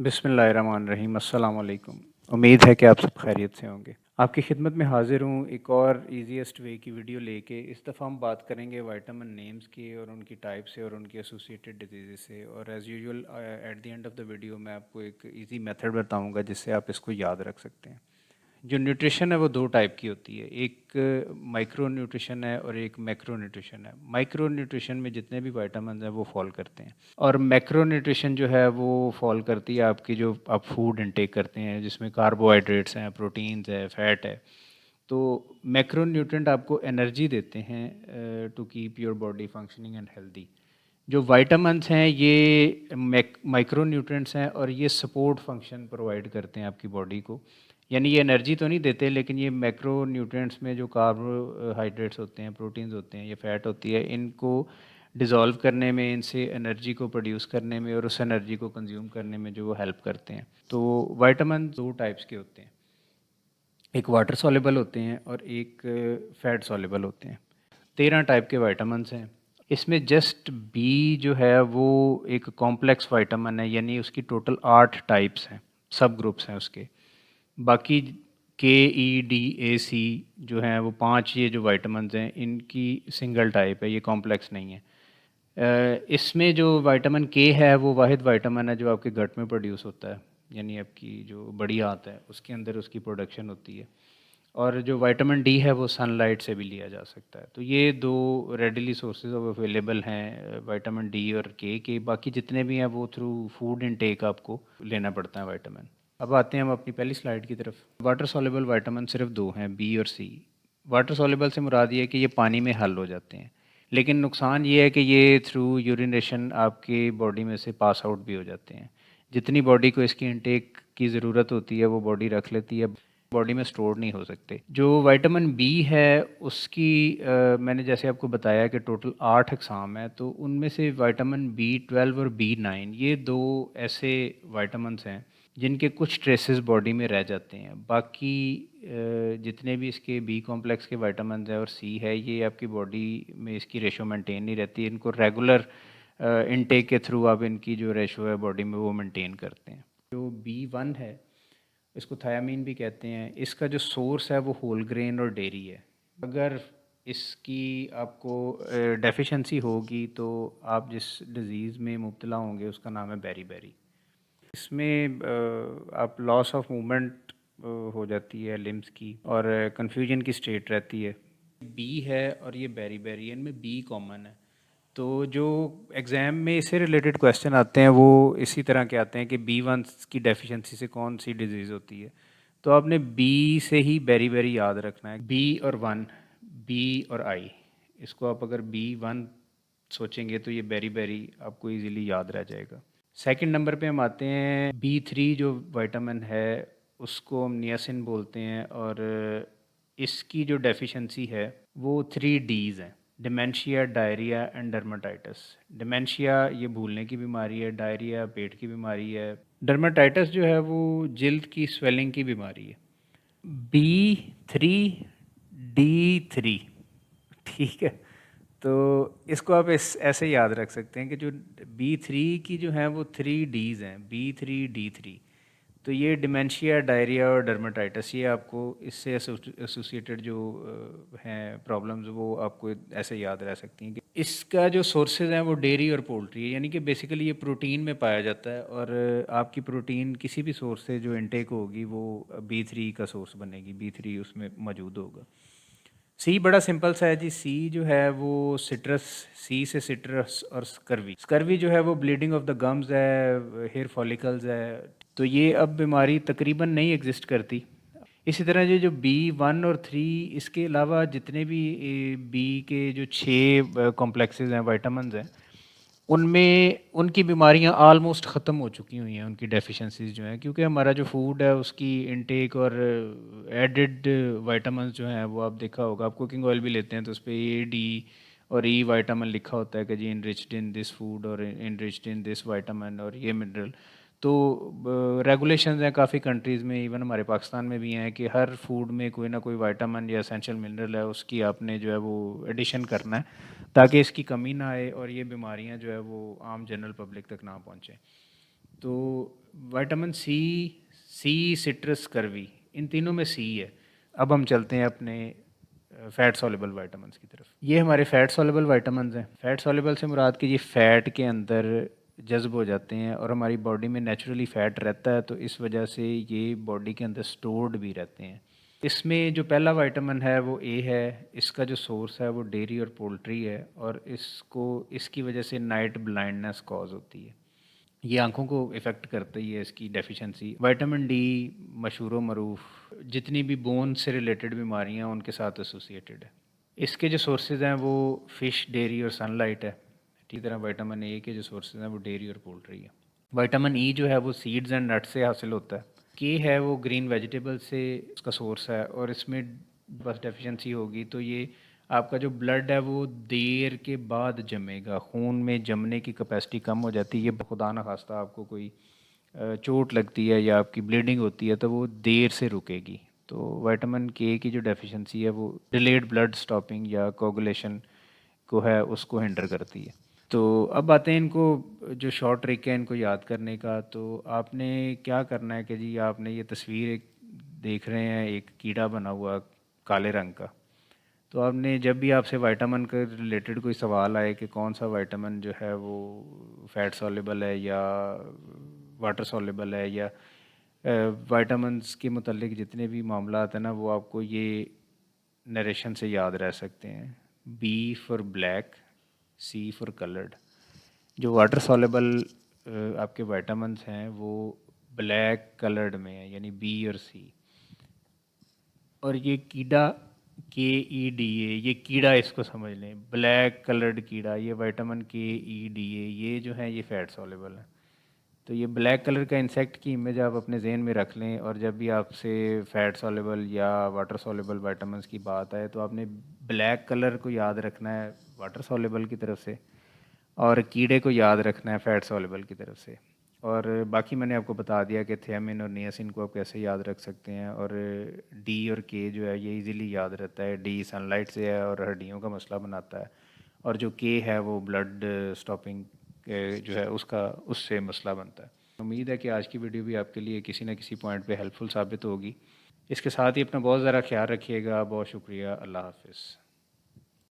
बिस्मिल्लाहिर्रहमानिर्रहीम अस्सलाम वालेकुम। उम्मीद है कि आप सब खैरियत से होंगे। आपकी खिदमत में हाज़िर हूँ एक और ईज़ीएस्ट वे की वीडियो लेके। इस दफ़ा हम बात करेंगे विटामिन नेम्स की और उनकी टाइप से और उनकी एसोसिएटेड डिजीज़ से। और as usual at the end of the video मैं आपको एक ईज़ी मेथड बताऊँगा जिससे आप इसको याद रख सकते हैं। जो न्यूट्रिशन है वो दो टाइप की होती है, एक माइक्रो न्यूट्रिशन है और एक मैक्रो न्यूट्रिशन है। माइक्रो न्यूट्रिशन में जितने भी विटामिन हैं वो फॉल करते हैं और मैक्रो न्यूट्रिशन जो है वो फॉल करती है आपकी जो आप फूड इनटेक करते हैं जिसमें कार्बोहाइड्रेट्स हैं, प्रोटीन्स है, फैट है। तो मैक्रो न्यूट्रिएंट आपको एनर्जी देते हैं to keep your body functioning and healthy. जो विटामिन्स हैं ये माइक्रो न्यूट्रिएंट्स हैं और ये सपोर्ट फंक्शन प्रोवाइड करते हैं आपकी बॉडी को। यानी ये एनर्जी तो नहीं देते लेकिन ये मैक्रो न्यूट्रिएंट्स में जो कार्बोहाइड्रेट्स होते हैं, प्रोटीन्स होते हैं, ये फैट होती है, इनको डिज़ोल्व करने में, इनसे एनर्जी को प्रोड्यूस करने में और उस एनर्जी को कंज्यूम करने में जो वो हेल्प करते हैं। तो विटामिन दो टाइप्स के होते हैं, एक वाटर सॉल्युबल होते हैं और एक फैट सॉल्युबल होते हैं। 13 टाइप के विटामिन्स हैं। इसमें जस्ट बी जो है वो एक कॉम्प्लेक्स विटामिन है, यानी उसकी टोटल 8 टाइप्स हैं, सब ग्रुप्स हैं उसके। बाकी के ई डी ए सी जो हैं वो 5 ये जो विटामिन्स हैं इनकी सिंगल टाइप है, ये कॉम्प्लेक्स नहीं है। इसमें जो विटामिन के है वो वाहिद विटामिन है जो आपके गट में प्रोड्यूस होता है, यानी आपकी जो बड़ी आंत है उसके अंदर उसकी प्रोडक्शन होती है। और जो विटामिन डी है वो सनलाइट से भी लिया जा सकता है। तो ये दो रेडिली सोर्सेज ऑफ अवेलेबल हैं विटामिन डी और के। बाकी जितने भी हैं वो थ्रू फूड इनटेक आपको लेना पड़ता है विटामिन। अब आते हैं हम अपनी पहली स्लाइड की तरफ। वाटर सॉल्युबल विटामिन सिर्फ दो हैं, बी और सी। वाटर सॉल्युबल से मुराद ये है कि ये पानी में हल हो जाते हैं, लेकिन नुकसान ये है कि ये थ्रू यूरिनेशन आपके बॉडी में से पास आउट भी हो जाते हैं। जितनी बॉडी को इसकी इनटेक की ज़रूरत होती है वो बॉडी रख लेती है, बॉडी में स्टोर नहीं हो सकते। जो विटामिन बी है उसकी मैंने जैसे आपको बताया कि टोटल 8 अक़साम है, तो उनमें से विटामिन बी 12 और बी 9 ये दो ऐसे विटामिन्स हैं जिनके कुछ ट्रेसेस बॉडी में रह जाते हैं। बाकी जितने भी इसके बी कॉम्प्लेक्स के विटामिन्स हैं और सी है, ये आपकी बॉडी में इसकी रेशो मेंटेन नहीं रहती। इनको रेगुलर इनटेक के थ्रू आप इनकी जो रेशो है बॉडी में वो मेंटेन करते हैं। जो बी वन है इसको थायामीन भी कहते हैं। इसका जो सोर्स है वो होल ग्रेन और डेयरी है। अगर इसकी आपको डेफिशिएंसी होगी तो आप जिस डिज़ीज़ में मुब्तला होंगे उसका नाम है बेरी। इसमें आप लॉस ऑफ मूवमेंट हो जाती है लिम्स की और कन्फ्यूजन की स्टेट रहती है। बी है और ये बेरी इनमें बी कॉमन है। तो जो एग्ज़ाम में इससे रिलेटेड क्वेश्चन आते हैं वो इसी तरह के आते हैं कि बी वन की डेफिशिएंसी से कौन सी डिजीज़ होती है। तो आपने बी से ही बेरी याद रखना है। बी और वन, बी और आई, इसको आप अगर बी वन सोचेंगे तो ये बेरी आपको इजीली याद रह जाएगा। सेकंड नंबर पे हम आते हैं बी थ्री जो विटामिन है उसको हम नियासिन बोलते हैं और इसकी जो डेफिशिएंसी है वो 3 डीज़ हैं, dementia, diarrhoea and dermatitis. Dementia ये भूलने की बीमारी है, डायरिया पेट की बीमारी है, डर्माटाइटिस जो है वो जिल्द की स्वेलिंग की बीमारी है। बी थ्री डी थ्री, ठीक है। तो इसको आप इस ऐसे याद रख सकते हैं कि जो बी थ्री की जो है वो 3 डीज़ हैं, बी थ्री डी थ्री। तो ये डिमेंशिया, डायरिया और डर्माटाइटिस ये आपको इससे एसोसिएटेड जो हैं प्रॉब्लम्स वो आपको ऐसे याद रह सकती हैं। कि इसका जो सोर्सेज हैं वो डेयरी और पोल्ट्री है, यानी कि बेसिकली ये प्रोटीन में पाया जाता है और आपकी प्रोटीन किसी भी सोर्स से जो इनटेक होगी वो बी थ्री का सोर्स बनेगी, बी थ्री उसमें मौजूद होगा। सी बड़ा सिंपल सा है जी। सी जो है वो सिट्रस, सी से सिट्रस और स्कर्वी जो है वो ब्लीडिंग ऑफ द गम्स है, हेयर फॉलिकल्स है। तो ये अब बीमारी तकरीबन नहीं एग्जिस्ट करती। इसी तरह ये जो बी वन और थ्री, इसके अलावा जितने भी बी के जो 6 कॉम्प्लेक्सेस हैं, विटामिन्स हैं, उनमें उनकी बीमारियां आलमोस्ट ख़त्म हो चुकी हुई हैं, उनकी डेफिशिएंसीज जो हैं, क्योंकि हमारा जो फूड है उसकी इनटेक और एडेड विटामिन्स जो हैं वो आप देखा होगा, आप कुकिंग ऑयल भी लेते हैं तो उस पर ए डी और ई विटामिन लिखा होता है कि जी इनरिच्ड इन दिस फूड और इनरिच्ड इन दिस विटामिन और ये मिनरल। तो रेगुलेशंस हैं काफ़ी कंट्रीज़ में, इवन हमारे पाकिस्तान में भी हैं कि हर फूड में कोई ना कोई विटामिन या एसेंशियल मिनरल है उसकी आपने जो है वो एडिशन करना है ताकि इसकी कमी ना आए और ये बीमारियां जो है वो आम जनरल पब्लिक तक ना पहुँचें। तो विटामिन सी, सी, सिट्रस, करवी, इन तीनों में सी है। अब हम चलते हैं अपने फ़ैट सॉल्युबल विटामिन्स की तरफ। ये हमारे फ़ैट सॉल्युबल विटामिन्स हैं। फ़ैट सॉल्युबल से मुराद कि ये फ़ैट के अंदर जज़्ब हो जाते हैं और हमारी बॉडी में नेचुरली फ़ैट रहता है, तो इस वजह से ये बॉडी के अंदर स्टोर्ड भी रहते हैं। इसमें जो पहला विटामिन है वो ए है। इसका जो सोर्स है वो डेयरी और पोल्ट्री है और इसकी वजह से नाइट ब्लाइंडनेस कॉज होती है। ये आँखों को इफ़ेक्ट करता ही है इसकी डेफ़िशिएंसी। विटामिन डी मशहूर व मरूफ जितनी भी बोन से रिलेटेड बीमारियाँ हैं उनके साथ एसोसिएटेड है। इसके जो सोर्सेज़ हैं वो फ़िश, डेयरी और सनलाइट है। इसी तरह विटामिन ए के जो सोर्सेज़ हैं वो डेयरी और पोल्ट्री है। विटामिन ई जो है वो सीड्स एंड नट्स से हासिल होता है। के है वो ग्रीन वेजिटेबल से उसका सोर्स है और इसमें बस डेफिशिएंसी होगी तो ये आपका जो ब्लड है वो देर के बाद जमेगा, खून में जमने की कैपेसिटी कम हो जाती है। ये खुदा न खास्ता आपको कोई चोट लगती है या आपकी ब्लीडिंग होती है तो वो देर से रुकेगी। तो विटामिन के की जो डेफिशिएंसी है वो डिलेड ब्लड स्टॉपिंग या कोगुलेशन को है उसको हिंडर करती है। तो अब आते हैं इनको जो शॉर्ट ट्रिक है इनको याद करने का। तो आपने क्या करना है कि जी आपने ये तस्वीर एक देख रहे हैं, एक कीड़ा बना हुआ काले रंग का। तो आपने जब भी आपसे विटामिन के रिलेटेड कोई सवाल आए कि कौन सा विटामिन जो है वो फैट सॉल्युबल है या वाटर सॉल्युबल है या विटामिन्स के मुतालिक जितने भी मामला हैं ना वो आपको ये नरेशन से याद रह सकते हैं। B for black, C for coloured. जो वाटर सॉल्युबल आपके विटामिन्स हैं वो ब्लैक कलर्ड में है यानी बी और सी। और ये कीड़ा KEDA, ये कीड़ा इसको समझ लें, ब्लैक कलर्ड कीड़ा, ये विटामिन KEDA ये जो है ये फैट सॉल्युबल है। तो ये ब्लैक कलर का इंसेक्ट की इमेज आप अपने जहन में रख लें और जब भी आपसे फैट सॉल्युबल या वाटर सॉल्युबल विटामिन्स की बात आए तो आपने ब्लैक कलर को याद रखना है वाटर सॉल्युबल की तरफ से और कीड़े को याद रखना है फैट सॉल्युबल की तरफ से। और बाकी मैंने आपको बता दिया कि थियामिन और नियासिन को आप कैसे याद रख सकते हैं। और डी और के जो है ये इजीली याद रहता है। डी सनलाइट से है और हड्डियों का मसला बनाता है और जो के है वो ब्लड स्टॉपिंग जो है उसका उससे मसला बनता है। उम्मीद है कि आज की वीडियो भी आपके लिए किसी न किसी पॉइंट पे हेल्पफुल साबित होगी। इसके साथ ही अपना बहुत ज़रा ख्याल रखिएगा। बहुत शुक्रिया। अल्लाह हाफ़िज़।